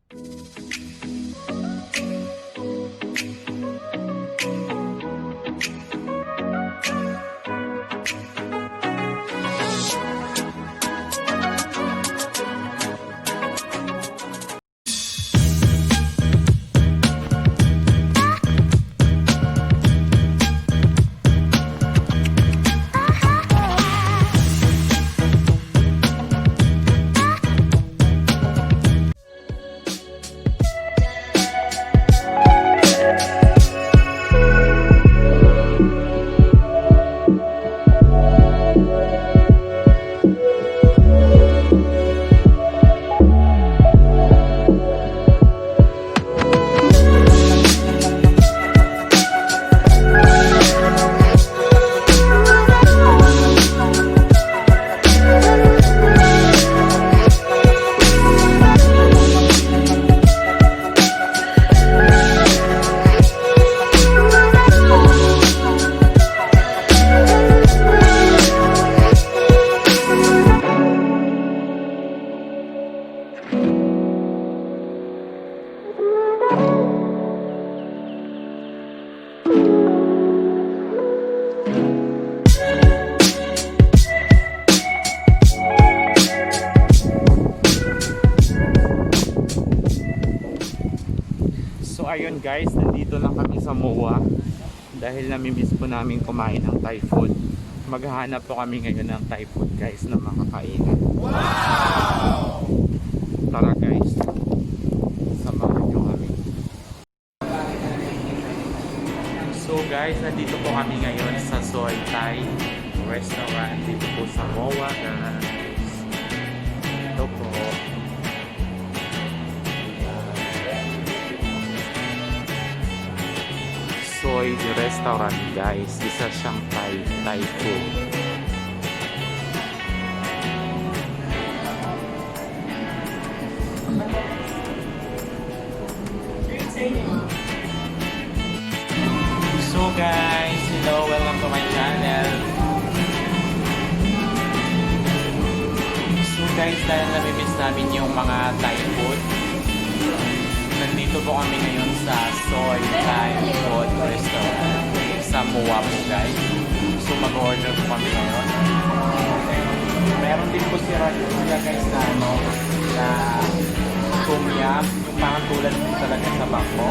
So ayun guys, nandito lang kami sa MOA dahil namimiss po namin kumain ng Thai food. Maghahanap po kami ngayon ng Thai food guys na makakainan. Wow! Tara guys, samahan nyo kami. So guys, nandito po kami ngayon sa Soy Thai restaurant dito po sa MOA guys. Ito po. Soy restaurant guys, isa siyang Thai food. So guys, hello, welcome to my channel. So guys, dahil namimiss namin yung mga Thai food, nandito po kami ngayon sa Soy Thai Food Restaurant sa MOA po guys. So mag-order po kami ngayon. Meron din po sila guys na na tom yum, yung parang tulad po talaga sa bangko.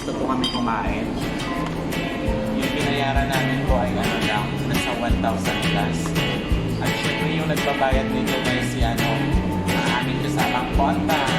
gusto po kami kumain. Yung binayaran namin po ay ano lang, nasa 1,000 plus. At syempre yung nagbabayad nito guys si ang aming kasamang konta.